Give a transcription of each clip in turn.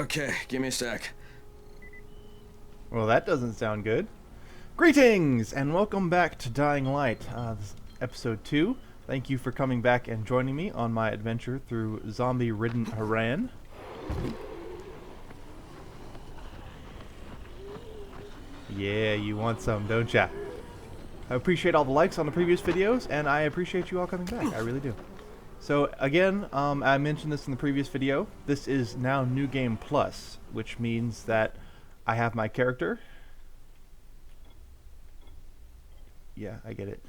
Okay, give me a sec. Well, that doesn't sound good. Greetings, and welcome back to Dying Light. This is episode 2. Thank you for coming back and joining me on my adventure through zombie-ridden Haran. Yeah, you want some, don't ya? I appreciate all the likes on the previous videos, and I appreciate you all coming back. I really do. So, again, I mentioned this in the previous video. This is now New Game Plus, which means that I have my character. Yeah, I get it.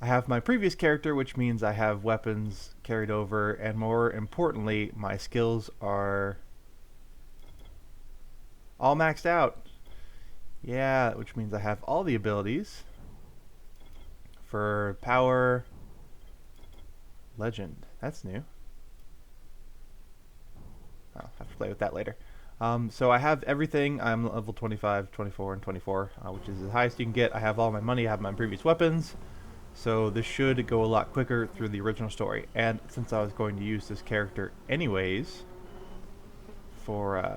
I have my previous character, which means I have weapons carried over, and more importantly, my skills are all maxed out. Yeah, which means I have all the abilities for power, legend. That's new. I'll have to play with that later. So I have everything. I'm level 25, 24, and 24, which is the highest you can get. I have all my money. I have my previous weapons. So this should go a lot quicker through the original story. And since I was going to use this character anyways for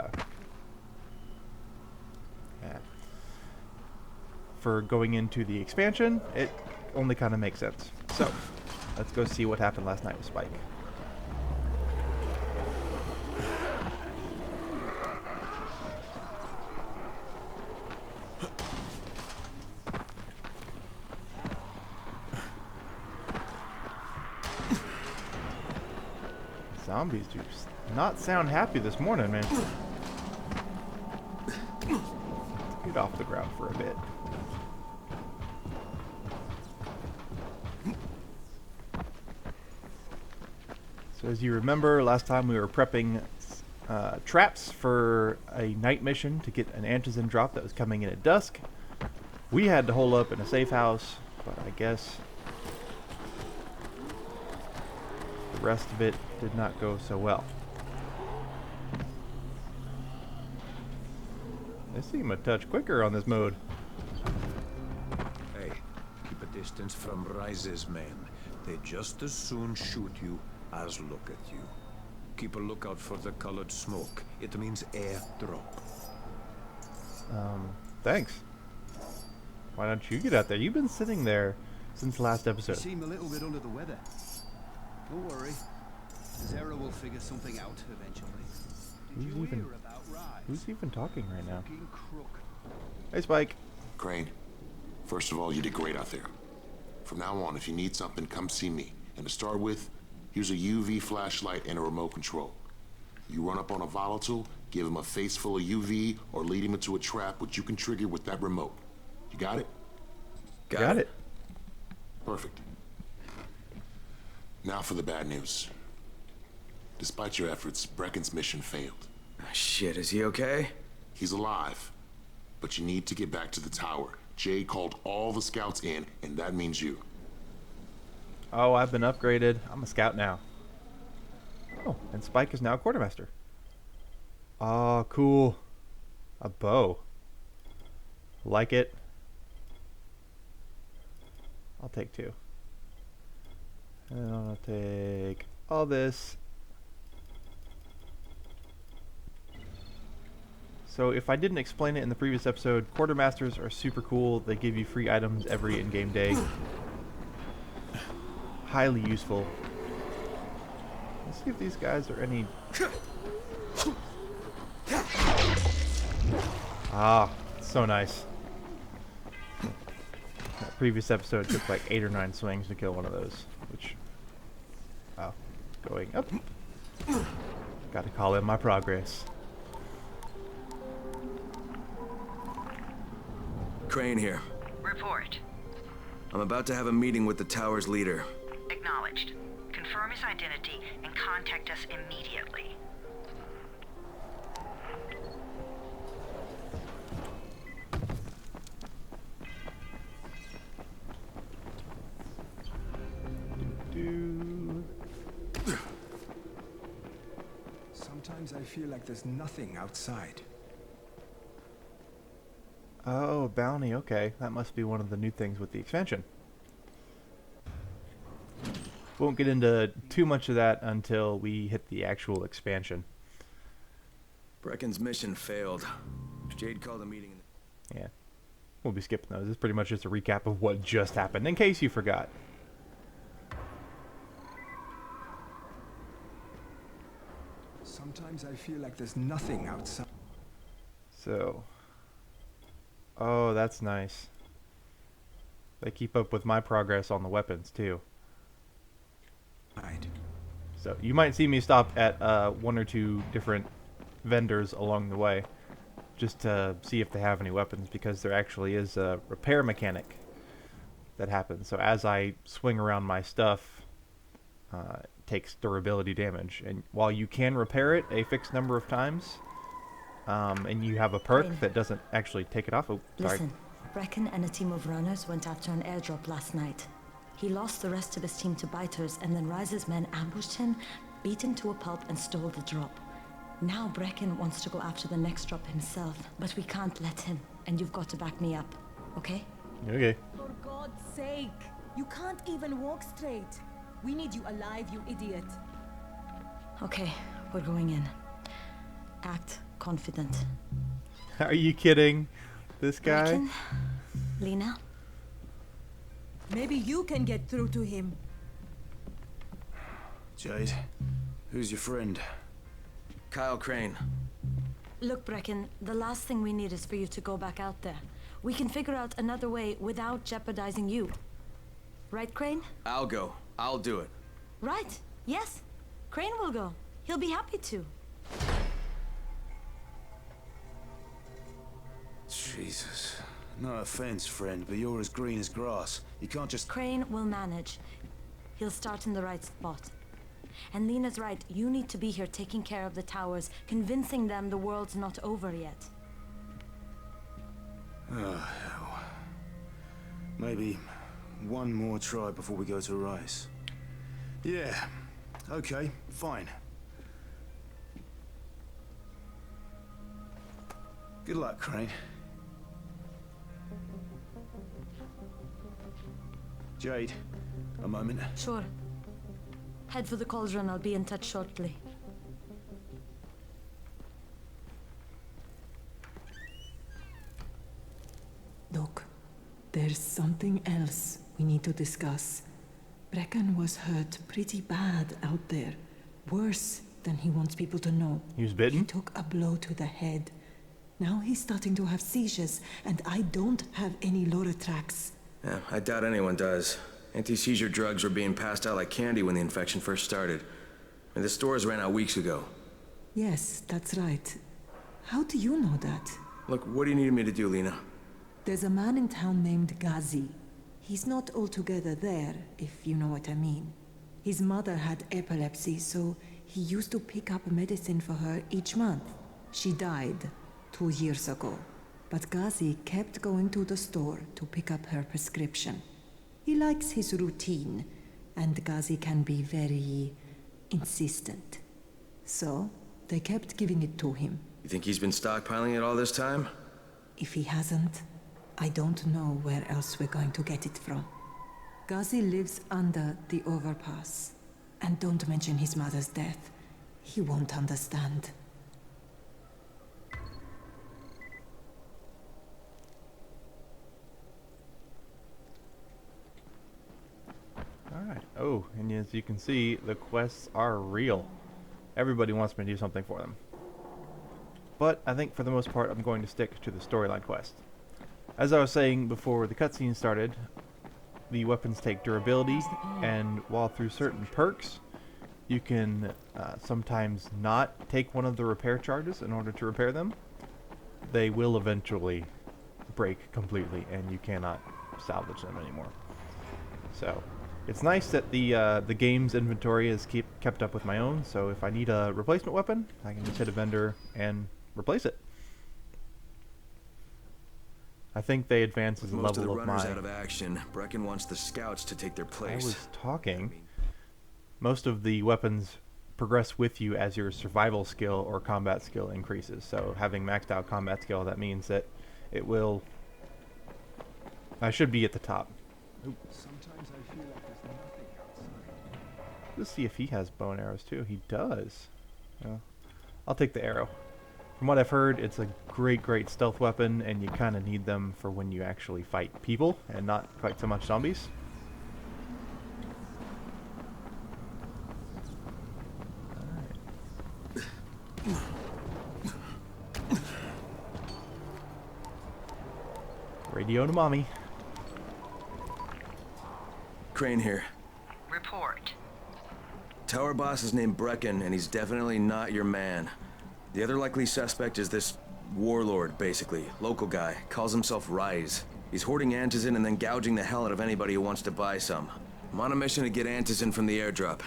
going into the expansion, it only kind of makes sense. So let's go see what happened last night with Spike. Zombies do not sound happy this morning, man. Let's get off the ground for a bit. So as you remember, last time we were prepping traps for a night mission to get an antizen drop that was coming in at dusk. We had to hole up in a safe house, but I guess the rest of it did not go so well. They seem a touch quicker on this mode. Hey, keep a distance from Rise's men. They just as soon shoot you as look at you. Keep a lookout for the colored smoke. It means airdrop. Thanks. Why don't you get out there? You've been sitting there since last episode. You seem a little bit under the weather. Don't worry. Zara will figure something out eventually. Who's even talking right now? Hey, Spike. Crane, first of all, you did great out there. From now on, if you need something, come see me. And to start with, here's a UV flashlight and a remote control. You run up on a volatile, give him a face full of UV, or lead him into a trap which you can trigger with that remote. You got it? Got it. Perfect. Now for the bad news. Despite your efforts, Brecken's mission failed. Shit, is he okay? He's alive, but you need to get back to the tower. Jay called all the scouts in, and that means you. Oh, I've been upgraded. I'm a scout now. Oh, and Spike is now a quartermaster. Oh, cool. A bow. Like it. I'll take 2. And I'll take all this. So if I didn't explain it in the previous episode, quartermasters are super cool. They give you free items every in-game day. Highly useful. Let's see if these guys are any... Ah, so nice. That previous episode took like 8 or 9 swings to kill one of those, which... Wow. Going up. Gotta call in my progress. Crane here. Report. I'm about to have a meeting with the tower's leader. Acknowledged. Confirm his identity and contact us immediately. Sometimes I feel like there's nothing outside. Oh, bounty, okay. That must be one of the new things with the expansion. Won't get into too much of that until we hit the actual expansion. Brecken's mission failed. Jade called a meeting. Yeah. We'll be skipping those. It's pretty much just a recap of what just happened, in case you forgot. Sometimes I feel like there's nothing outside. So. Oh, that's nice. They keep up with my progress on the weapons, too. So, you might see me stop at one or two different vendors along the way, just to see if they have any weapons, because there actually is a repair mechanic that happens. So as I swing around my stuff, it takes durability damage, and while you can repair it a fixed number of times, and you have a perk that doesn't actually take it off. Oh, sorry. Listen, Brecken and a team of runners went after an airdrop last night. He lost the rest of his team to biters, and then Rise's men ambushed him, beat him to a pulp, and stole the drop. Now Brecken wants to go after the next drop himself, but we can't let him, and you've got to back me up, okay? Okay. For God's sake! You can't even walk straight. We need you alive, you idiot. Okay, we're going in. Act confident. Are you kidding? This guy? Brecken? Lena? Maybe you can get through to him. Jade, who's your friend? Kyle Crane. Look, Brecken, the last thing we need is for you to go back out there. We can figure out another way without jeopardizing you. Right, Crane? I'll go. I'll do it. Right. Yes. Crane will go. He'll be happy to. Jesus. No offense, friend, but you're as green as grass. You can't just... Crane will manage. He'll start in the right spot. And Lena's right, you need to be here taking care of the towers, convincing them the world's not over yet. Oh, hell. Maybe one more try before we go to Rise. Yeah, okay, fine. Good luck, Crane. Jade, a moment. Sure. Head for the cauldron, I'll be in touch shortly. Look, there's something else we need to discuss. Brecken was hurt pretty bad out there. Worse than he wants people to know. He was bitten? He took a blow to the head. Now he's starting to have seizures, and I don't have any Loratrax. Yeah, I doubt anyone does. Anti-seizure drugs were being passed out like candy when the infection first started. And the stores ran out weeks ago. Yes, that's right. How do you know that? Look, what do you need me to do, Lena? There's a man in town named Ghazi. He's not altogether there, if you know what I mean. His mother had epilepsy, so he used to pick up medicine for her each month. She died 2 years ago, but Ghazi kept going to the store to pick up her prescription. He likes his routine, and Ghazi can be very insistent. So, they kept giving it to him. You think he's been stockpiling it all this time? If he hasn't, I don't know where else we're going to get it from. Ghazi lives under the overpass. And don't mention his mother's death. He won't understand. Alright. Oh, and as you can see, the quests are real. Everybody wants me to do something for them. But I think for the most part, I'm going to stick to the storyline quest. As I was saying before the cutscene started, the weapons take durability, and while through certain perks, you can sometimes not take one of the repair charges in order to repair them, they will eventually break completely, and you cannot salvage them anymore. So, it's nice that the game's inventory is kept up with my own, so if I need a replacement weapon, I can just hit a vendor and replace it. I think they advance as a Most level of the of runners my... out of action. Brecken wants the scouts to take their I place. was talking. Most of the weapons progress with you as your survival skill or combat skill increases. So having maxed out combat skill, that means that it will... I should be at the top. Sometimes I feel like there's nothing outside. Let's see if he has bow and arrows too. He does. Well, I'll take the arrow. From what I've heard, it's a great stealth weapon, and you kind of need them for when you actually fight people, and not quite so much zombies. Radio to mommy. Crane here. Report. Tower boss is named Brecken, and he's definitely not your man. The other likely suspect is this warlord, basically. Local guy. Calls himself Rise. He's hoarding antizin and then gouging the hell out of anybody who wants to buy some. I'm on a mission to get antizin from the airdrop.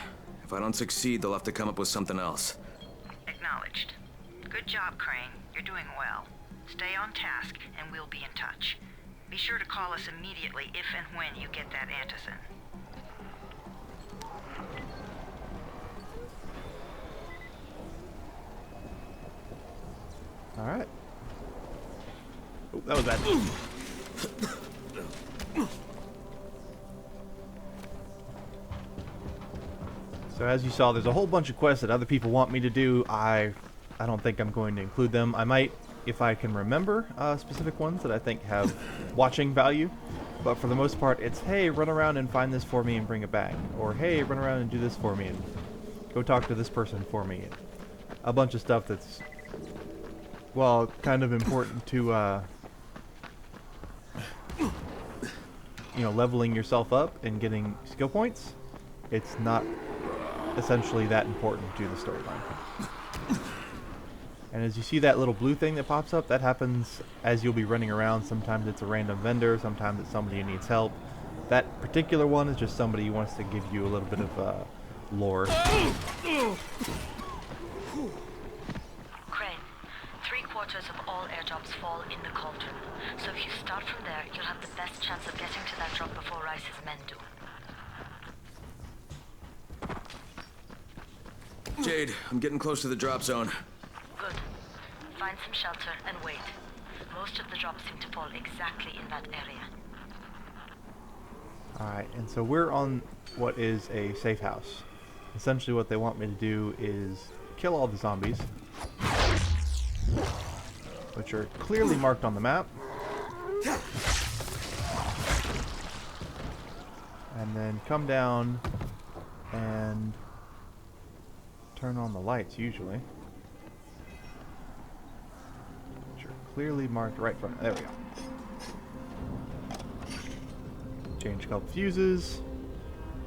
If I don't succeed, they'll have to come up with something else. Acknowledged. Good job, Crane. You're doing well. Stay on task, and we'll be in touch. Be sure to call us immediately if and when you get that antizin. Alright. Oh, that was bad. So as you saw, there's a whole bunch of quests that other people want me to do. I don't think I'm going to include them. I might, if I can remember specific ones that I think have watching value. But for the most part, it's, hey, run around and find this for me and bring it back. Or, hey, run around and do this for me and go talk to this person for me. A bunch of stuff that's, well, kind of important to, you know, leveling yourself up and getting skill points. It's not essentially that important to the storyline. And as you see that little blue thing that pops up, that happens as you'll be running around. Sometimes it's a random vendor, sometimes it's somebody who needs help. That particular one is just somebody who wants to give you a little bit of lore. Crane, 3/4 of all airdrops fall in the cauldron. So if you start from there, you'll have the best chance of getting to that drop before Rice's men do. Jade, I'm getting close to the drop zone. Good. Find some shelter and wait. Most of the drops seem to fall exactly in that area. Alright, and so we're on what is a safe house. Essentially what they want me to do is kill all the zombies, which are clearly marked on the map. And then come down and turn on the lights, usually. Which are clearly marked right in front. There we go. Change a couple fuses.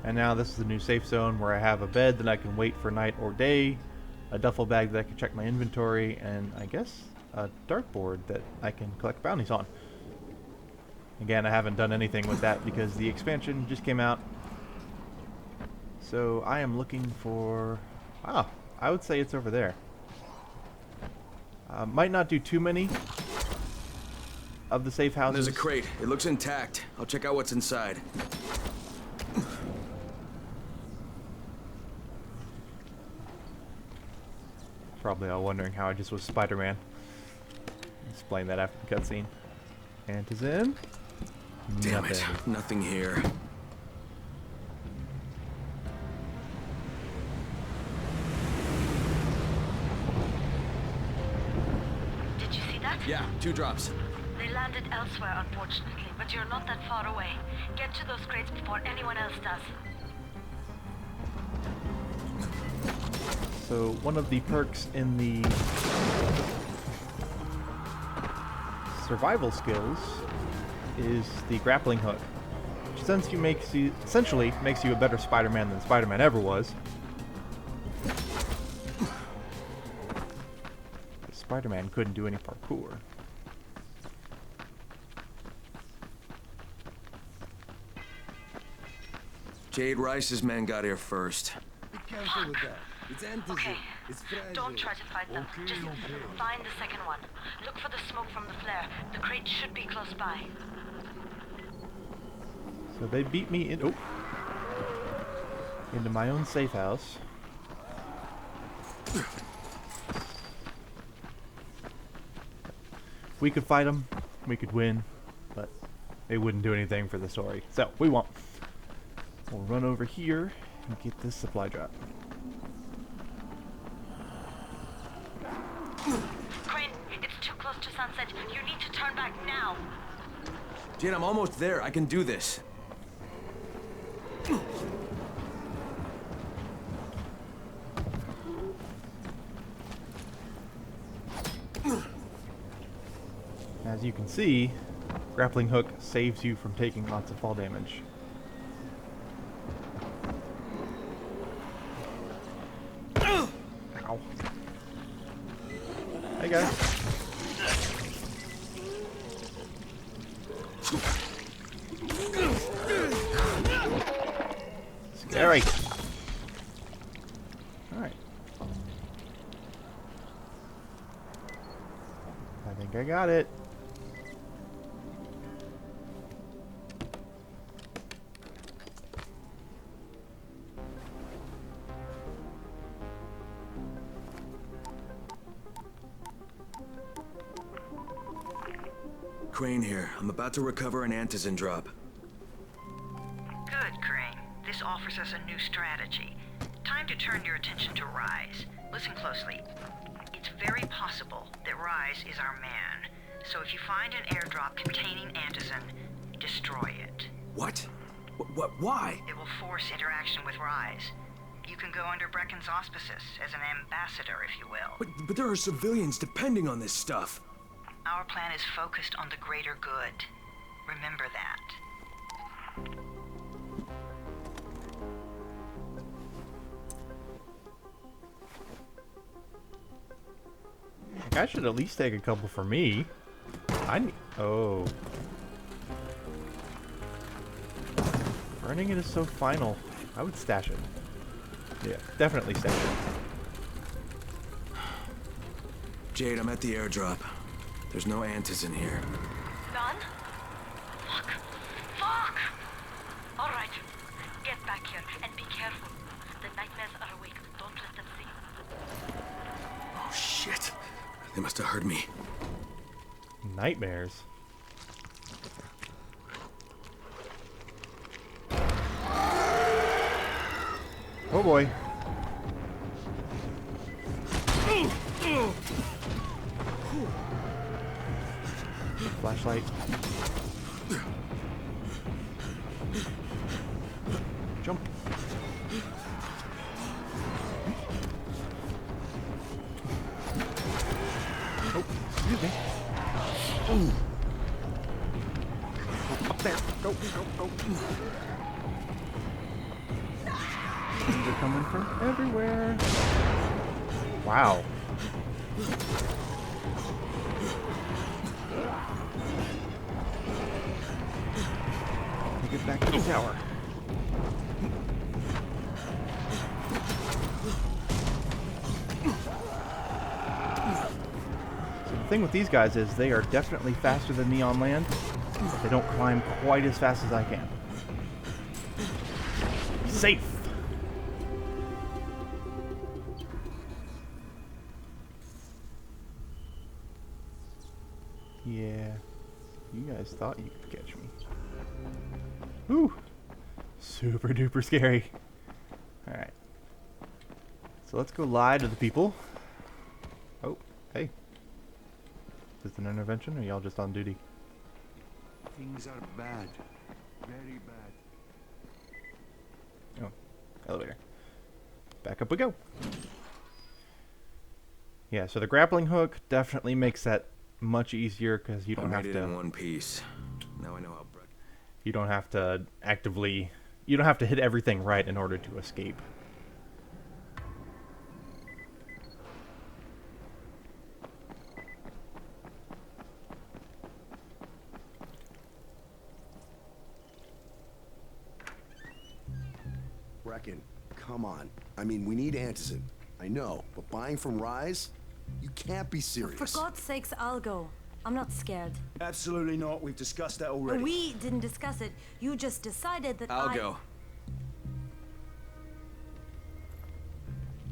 And now this is the new safe zone where I have a bed that I can wait for night or day, a duffel bag that I can check my inventory, and I guess a dartboard that I can collect bounties on. Again, I haven't done anything with that because the expansion just came out. So I am looking for... Ah, I would say it's over there. Might not do too many of the safe houses. There's a crate. It looks intact. I'll check out what's inside. Probably all wondering how I just was Spider-Man. Explain that after the cutscene. Antizin. Damn it. Nothing here. Did you see that? Yeah, 2 drops. They landed elsewhere, unfortunately, but you're not that far away. Get to those crates before anyone else does. So one of the perks in the survival skills is the grappling hook, which essentially makes you a better Spider-Man than Spider-Man ever was. Spider-Man couldn't do any parkour. Jade Rice's men got here first. Be careful with that. It's antizin. Okay. It's fragile. Don't try to fight them. Just find the second one. Look for the smoke from the flare. The crate should be close by. So they beat me in, into my own safe house. We could fight them, we could win, but they wouldn't do anything for the story. So we won't. We'll run over here and get this supply drop. Crane, You need to turn back now. Jane, I'm almost there. I can do this. As you can see, grappling hook saves you from taking lots of fall damage. Ow. Hey guys. Scary. Alright. I think I got it. Crane here. I'm about to recover an antizin drop. Good, Crane. This offers us a new strategy. Time to turn your attention to Rise. Listen closely. It's very possible that Rise is our man. So if you find an airdrop containing antizin, destroy it. What? What? Why? It will force interaction with Rise. You can go under Brecken's auspices as an ambassador, if you will. But there are civilians depending on this stuff. Our plan is focused on the greater good. Remember that. I should at least take a couple for me. Oh. Burning it is so final. I would stash it. Yeah, definitely stash it. Jade, I'm at the airdrop. There's no antizin here. None? Fuck. Fuck! Alright. Get back here and be careful. The nightmares are awake. Don't let them see you. Oh, shit. They must have heard me. Nightmares. Oh boy. Flashlight. Jump. Oh, excuse me. Oh, up there. Go, go, go. They're coming from everywhere. Wow. Get back to the tower. So the thing with these guys is they are definitely faster than me on land, but they don't climb quite as fast as I can. Safe! Yeah, you guys thought you could catch me. Whew! Super duper scary. Alright. So let's go lie to the people. Oh, hey. Is this an intervention or y'all just on duty? Things are bad. Very bad. Oh, elevator. Back up we go. Yeah, so the grappling hook definitely makes that much easier because you don't have made to. it in one piece. Now I know how. You don't have to actively. You don't have to hit everything right in order to escape. Brecken, come on. I mean, we need antizin. I know, but buying from Rise? You can't be serious. For God's sakes, I'll go. I'm not scared. Absolutely not. We've discussed that already. We didn't discuss it. You just decided that I'll go.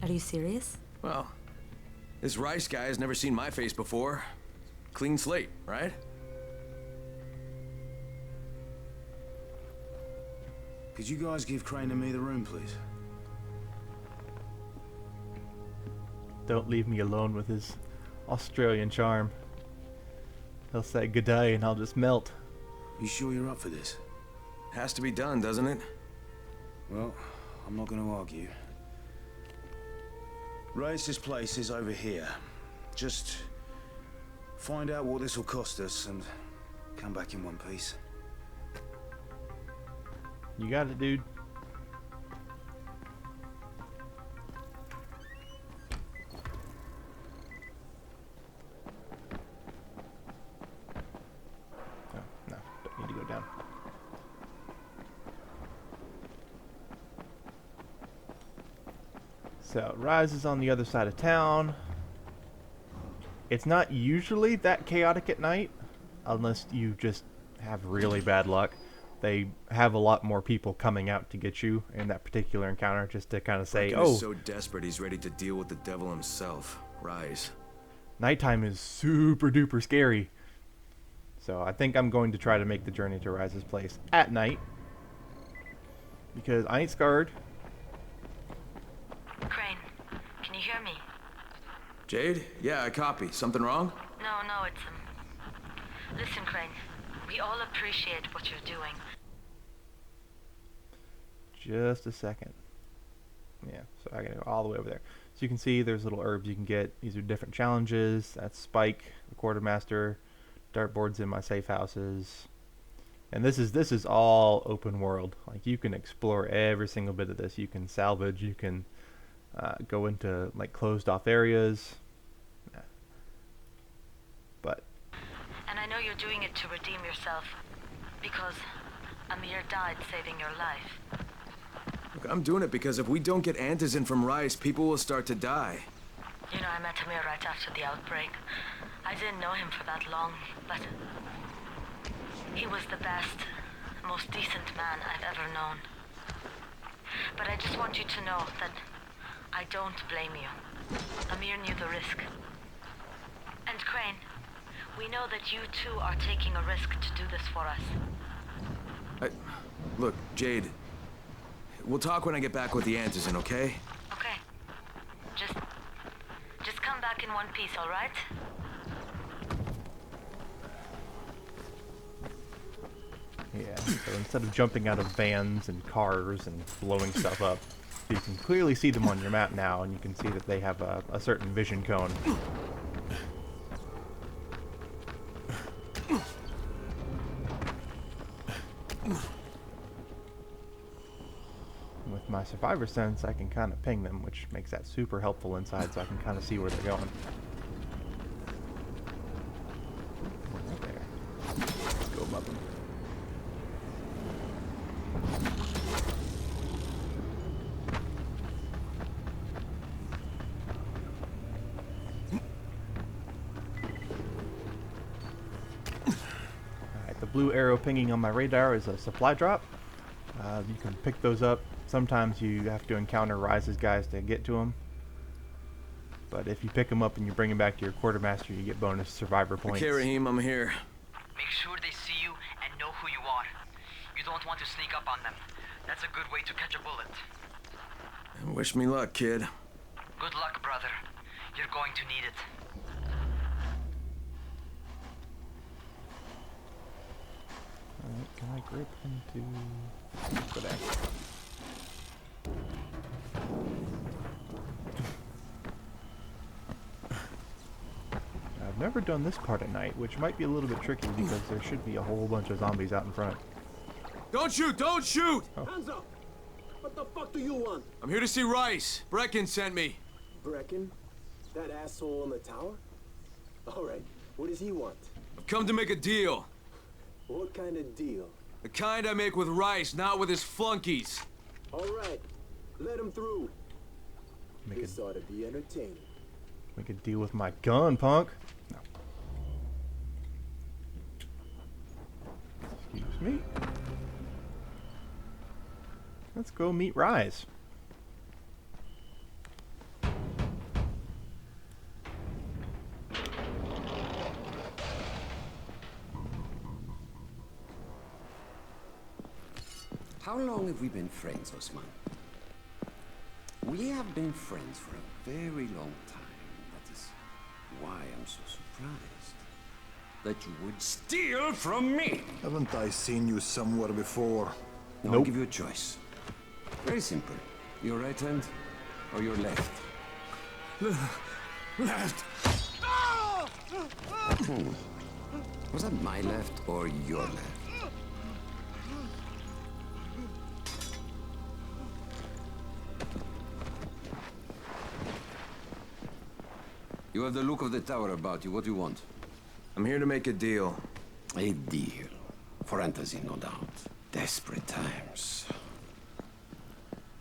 Are you serious? Well, this Rice guy has never seen my face before. Clean slate, right? Could you guys give Crane and me the room, please? Don't leave me alone with his Australian charm. He'll say good day and I'll just melt. You sure you're up for this? Has to be done, doesn't it? Well, I'm not gonna argue. Rais's place is over here. Just find out what this will cost us and come back in one piece. You got it, dude. Oh, no, don't need to go down. So, Rise is on the other side of town. It's not usually that chaotic at night, unless you just have really bad luck. They have a lot more people coming out to get you in that particular encounter, just to kind of say, Brecken oh, is so desperate he's ready to deal with the devil himself. Rise. nighttime is super duper scary. So I think I'm going to try to make the journey to Rise's place at night, because I ain't scared. Crane, can you hear me? Jade? Yeah, I copy. Something wrong? No, it's Listen, Crane. We all appreciate what you're doing. Just a second. Yeah, so I gotta go all the way over there. So you can see there's little herbs you can get. These are different challenges. That's Spike, the quartermaster, dartboards in my safe houses. And this is all open world. Like, you can explore every single bit of this. You can salvage, you can go into like closed off areas. Yeah. But And I know you're doing it to redeem yourself, because Amir died saving your life. Look, I'm doing it because if we don't get Antizin from Rise, people will start to die. You know, I met Amir right after the outbreak. I didn't know him for that long, but he was the best, most decent man I've ever known. But I just want you to know that I don't blame you. Amir knew the risk. And Crane, we know that you too are taking a risk to do this for us. Look, Jade, we'll talk when I get back with the Antizin, okay? Okay. Just come back in one piece, all right? yeah, so instead of jumping out of vans and cars and blowing stuff up, you can clearly see them on your map now, and you can see that they have a certain vision cone. With my survivor sense, I can kind of ping them, which makes that super helpful inside, so I can kind of see where they're going. Right there. Let's go above them. Alright, the blue arrow pinging on my radar is a supply drop. You can pick those up. Sometimes you have to encounter Rise's guys to get to them. But if you pick them up and you bring them back to your quartermaster, you get bonus survivor points. Okay, Raheem, I'm here. Make sure they see you and know who you are. You don't want to sneak up on them. That's a good way to catch a bullet. Wish me luck, kid. Good luck, brother. You're going to need it. Alright, can I grip into... Go there. I've never done this part at night, which might be a little bit tricky because there should be a whole bunch of zombies out in front. Don't shoot! Don't shoot! Oh. Hands up! What the fuck do you want? I'm here to see Rice. Brecken sent me. Brecken? That asshole in the tower? Alright, what does he want? I've come to make a deal. What kind of deal? The kind I make with Rice, not with his flunkies. Alright, let him through. Make This ought to be entertaining. a deal with my gun, punk. No. Excuse me. Let's go meet Rise. How long have we been friends, Osman? We have been friends for a very long time. That is why I'm so surprised. that you would steal from me. Haven't I seen you somewhere before? Now I'll give you a choice. Very simple. Your right hand or your left? Left! Was that my left or your left? You have the look of the tower about you. What do you want? I'm here to make a deal. A deal. For Antazin, no doubt. Desperate times.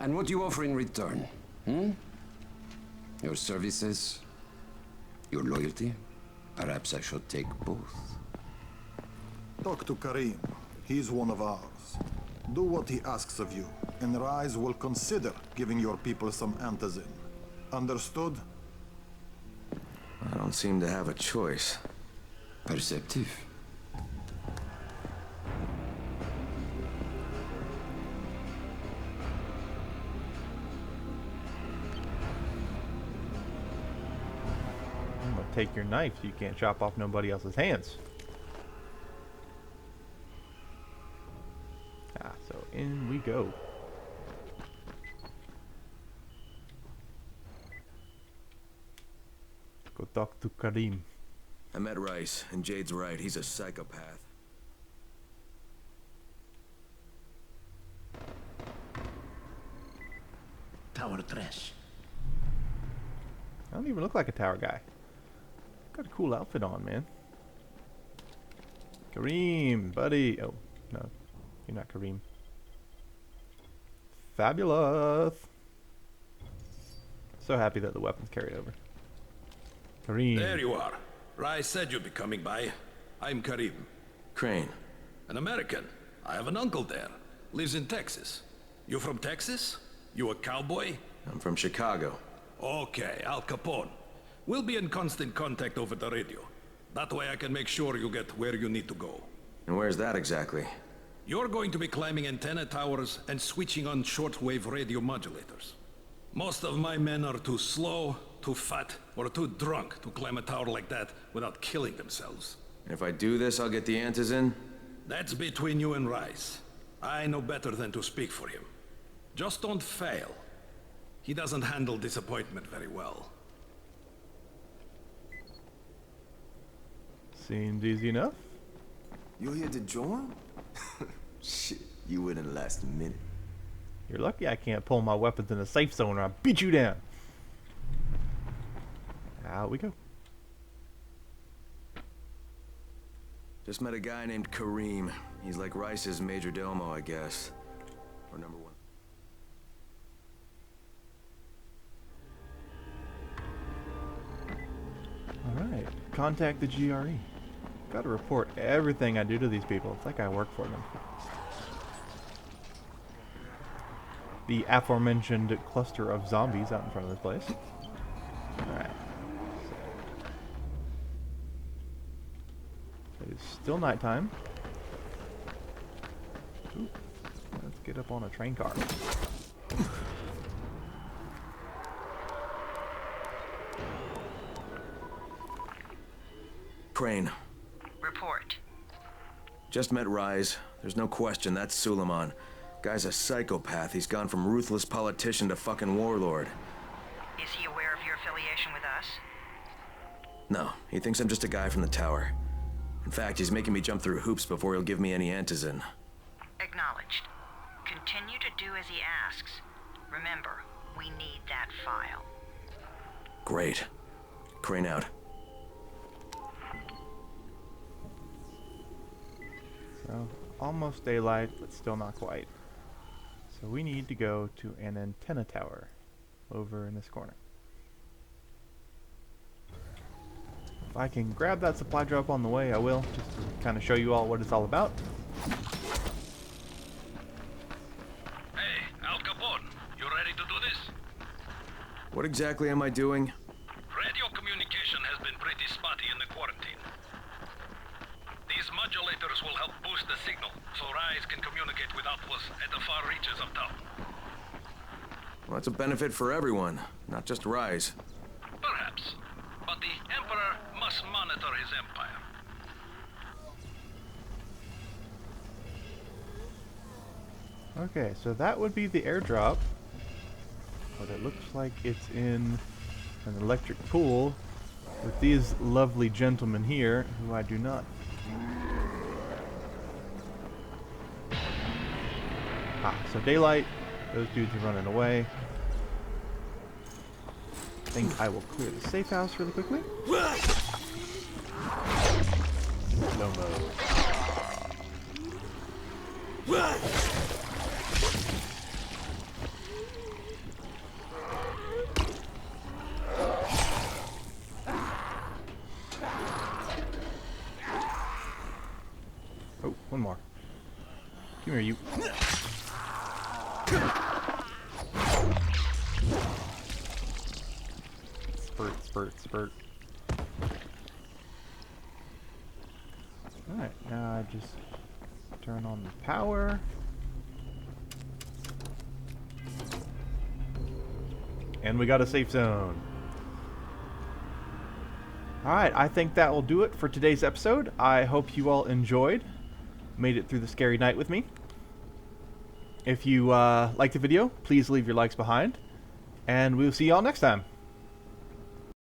And what do you offer in return? Hmm? Your services? Your loyalty? Perhaps I should take both. Talk to Karim. He's one of ours. Do what he asks of you, and Rise will consider giving your people some antizin. Understood? I don't seem to have a choice. Perceptive. I'm gonna take your knife so you can't chop off nobody else's hands. Ah, so in we go. Go talk to Karim. I met Rice, and Jade's right. He's a psychopath. Tower trash. I don't even look like a tower guy. Got a cool outfit on, man. Karim, buddy. Oh, no. You're not Karim. Fabulous. So happy that the weapons carried over. Karim. There you are. Rice said you'd be coming by. I'm Karim. Crane. An American. I have an uncle there. Lives in Texas. You from Texas? You a cowboy? I'm from Chicago. Okay, Al Capone. We'll be in constant contact over the radio. That way I can make sure you get where you need to go. And where's that exactly? You're going to be climbing antenna towers and switching on shortwave radio modulators. Most of my men are too slow, too fat, or too drunk to climb a tower like that without killing themselves. And if I do this, I'll get the antizin? That's between you and Rice. I know better than to speak for him. Just don't fail. He doesn't handle disappointment very well. Seems easy enough. You're here to join? Shit, you wouldn't last a minute. You're lucky I can't pull my weapons in a safe zone or I'll beat you down. Out we go. Just met a guy named Karim. He's like Rice's major domo, I guess. Or number one. Alright, contact the GRE. Gotta report everything I do to these people. It's like I work for them. The aforementioned cluster of zombies out in front of this place. Alright. It is still nighttime. Ooh, let's get up on a train car. Crane. Report. Just met Rise. There's no question that's Suleiman. Guy's a psychopath. He's gone from ruthless politician to fucking warlord. Is he aware of your affiliation with us? No, he thinks I'm just a guy from the tower. In fact, he's making me jump through hoops before he'll give me any antizin. Acknowledged. Continue to do as he asks. Remember, we need that file. Great. Crane out. So, almost daylight, but still not quite. So we need to go to an antenna tower over in this corner. If I can grab that supply drop on the way, I will, just to kind of show you all what it's all about. Hey, Al Capone, you ready to do this? What exactly am I doing? Radio communication has been pretty spotty in the quarantine. These modulators will help boost the signal, so Rise can communicate with outposts at the far reaches of town. Well, that's a benefit for everyone, not just Rise. Perhaps. But the Emperor must monitor his empire. Okay, so that would be the airdrop. But it looks like it's in an electric pool with these lovely gentlemen here, who I do not. Ah, so daylight. Those dudes are running away. I think I will clear the safe house really quickly. Slow mo. Oh, one more. Come here, you. Spurt, spurt, spurt. Alright, now I just turn on the power. And we got a safe zone. Alright, I think that will do it for today's episode. I hope you all enjoyed. Made it through the scary night with me. If you liked the video, please leave your likes behind. And we'll see y'all next time.